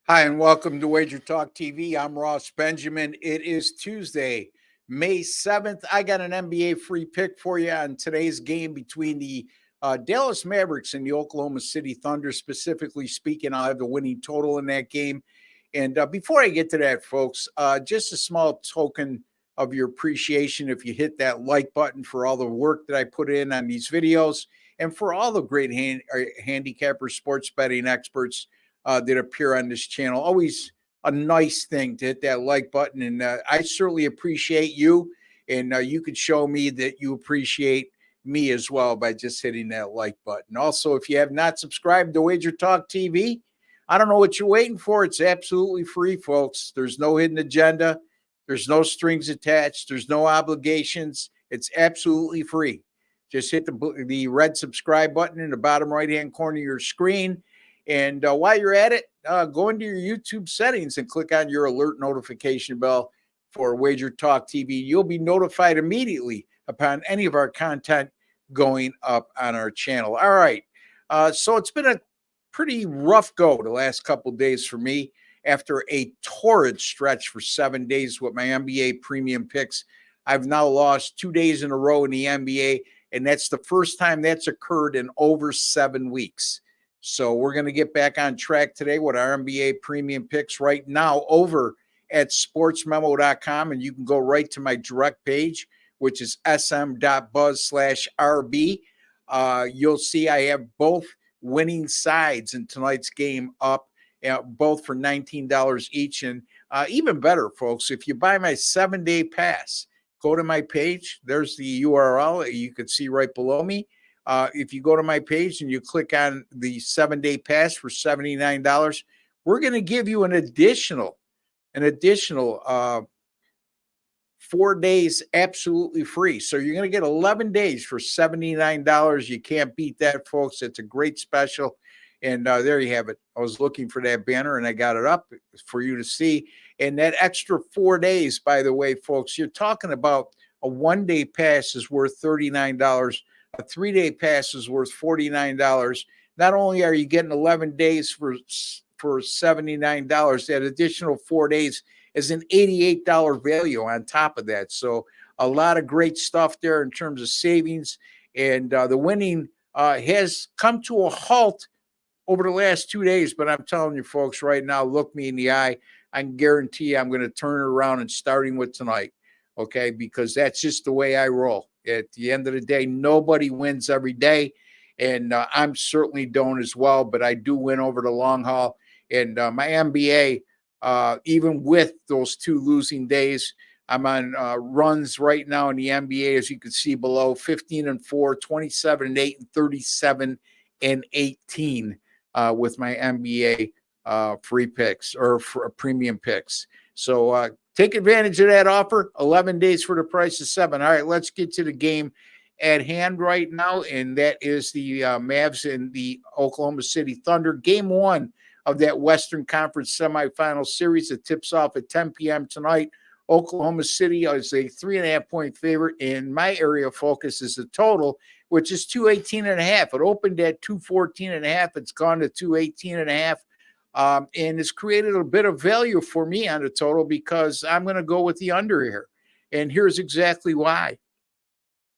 Hi, and welcome to Wager Talk TV. I'm Ross Benjamin. It is Tuesday, May 7th. I got an NBA free pick for you on today's game between the Dallas Mavericks and the Oklahoma City Thunder. Specifically speaking, I'll have the winning total in that game. And before I get to that, folks, just a small token of your appreciation if you hit that like button for all the work that I put in on these videos and for all the great handicapper sports betting experts that appear on this channel. Always a nice thing to hit that like button. And I certainly appreciate you. And you could show me that you appreciate me as well by just hitting that like button. Also, if you have not subscribed to Wager Talk TV, I don't know what you're waiting for. It's absolutely free, folks. There's no hidden agenda. There's no strings attached. There's no obligations. It's absolutely free. Just hit the red subscribe button in the bottom right-hand corner of your screen. And while you're at it, go into your YouTube settings and click on your alert notification bell for Wager Talk TV. You'll be notified immediately upon any of our content going up on our channel. All right. So it's been a pretty rough go the last couple of days for me after a torrid stretch for 7 days with my NBA premium picks. I've now lost 2 days in a row in the NBA, and that's the first time that's occurred in over 7 weeks. So we're going to get back on track today with our NBA premium picks right now over at sportsmemo.com. And you can go right to my direct page, which is sm.buzz/RB. You'll see I have both winning sides in tonight's game up, both for $19 each. And even better, folks, if you buy my 7-day pass, go to my page. There's the URL you can see right below me. If you go to my page and you click on the 7-day pass for $79, we're going to give you an additional 4 days absolutely free. So you're going to get 11 days for $79. You can't beat that, folks. It's a great special. And there you have it. I was looking for that banner and I got it up for you to see. And that extra 4 days, by the way, folks, you're talking about a 1-day pass is worth $39. A 3-day pass is worth $49. Not only are you getting 11 days for $79, that additional 4 days is an $88 value on top of that. So a lot of great stuff there in terms of savings. And the winning has come to a halt over the last 2 days. But I'm telling you, folks, right now, look me in the eye. I can guarantee I'm going to turn it around and starting with tonight. Okay, because that's just the way I roll. At the end of the day, nobody wins every day, and I'm certainly don't as well, but I do win over the long haul. And my NBA, even with those 2 losing days, I'm on runs right now in the NBA, as you can see below, 15-4, 27-8, and 37-18 with my NBA free picks or for premium picks. So take advantage of that offer. 11 days for the price of 7. All right, let's get to the game at hand right now, and that is the Mavs and the Oklahoma City Thunder. Game 1 of that Western Conference semifinal series that tips off at 10 p.m. tonight. Oklahoma City is a 3.5-point favorite, and my area of focus is the total, which is 218.5. It opened at 214.5. It's gone to 218.5. And it's created a bit of value for me on the total because I'm going to go with the under here. And here's exactly why.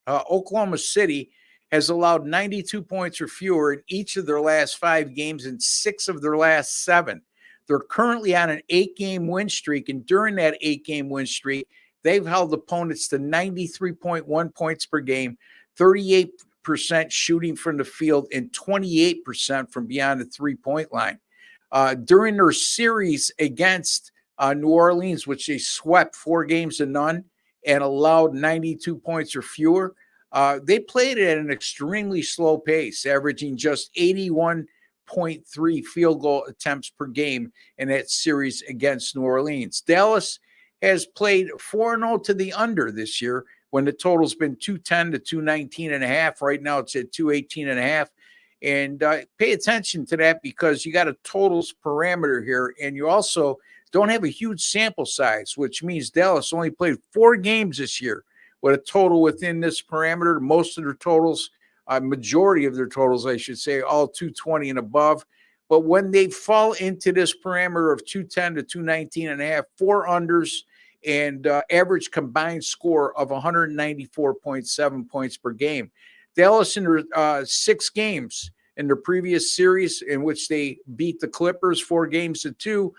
Oklahoma City has allowed 92 points or fewer in each of their last 5 games and 6 of their last 7. They're currently on an 8-game win streak. And during that 8-game win streak, they've held opponents to 93.1 points per game, 38% shooting from the field, and 28% from beyond the 3-point line. During their series against New Orleans, which they swept 4-0 and allowed 92 points or fewer, they played at an extremely slow pace, averaging just 81.3 field goal attempts per game in that series against New Orleans. Dallas has played 4-0 to the under this year when the total's been 210 to 219.5. Right now it's at 218.5. And pay attention to that because you got a totals parameter here, and you also don't have a huge sample size, which means Dallas only played 4 games this year with a total within this parameter. Most of their totals, majority of their totals, I should say, all 220 and above. But when they fall into this parameter of 210 to 219.5, four unders, and average combined score of 194.7 points per game. Dallas in their 6 games in their previous series in which they beat the Clippers 4-2,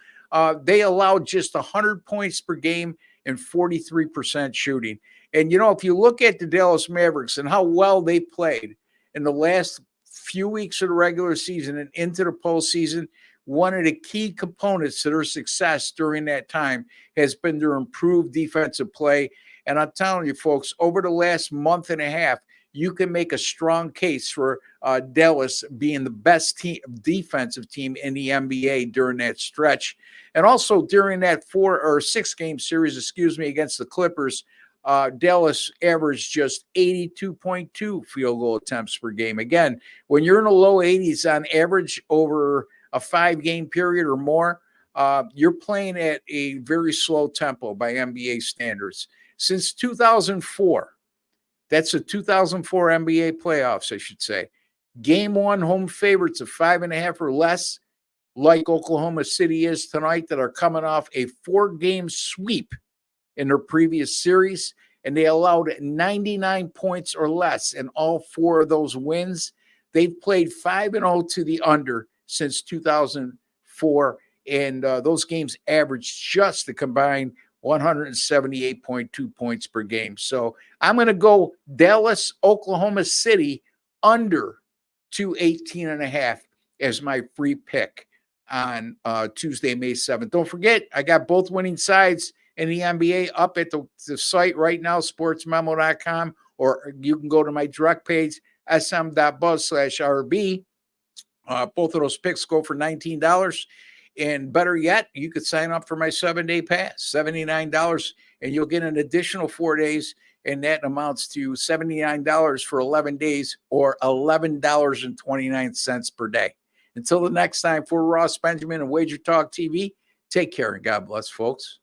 they allowed just 100 points per game and 43% shooting. And, if you look at the Dallas Mavericks and how well they played in the last few weeks of the regular season and into the postseason, one of the key components to their success during that time has been their improved defensive play. And I'm telling you, folks, over the last month and a half, you can make a strong case for Dallas being the best defensive team in the NBA during that stretch. And also during that 4 or 6 game series, against the Clippers, Dallas averaged just 82.2 field goal attempts per game. Again, when you're in the low 80s on average over a 5-game period or more, you're playing at a very slow tempo by NBA standards. Since 2004, that's the 2004 NBA playoffs, I should say, Game 1 home favorites of 5.5 or less, like Oklahoma City is tonight, that are coming off a 4-game sweep in their previous series, and they allowed 99 points or less in all 4 of those wins. They've played 5-0 to the under since 2004, and those games averaged just the combined 178.2 points per game. So I'm going to go Dallas, Oklahoma City under 218.5 as my free pick on Tuesday, May 7th. Don't forget, I got both winning sides in the NBA up at the site right now, sportsmemo.com, or you can go to my direct page, sm.buzz/RB. Both of those picks go for $19. And better yet, you could sign up for my 7-day pass, $79, and you'll get an additional 4 days, and that amounts to $79 for 11 days or $11.29 per day. Until the next time, for Ross Benjamin and Wager Talk TV, take care and God bless, folks.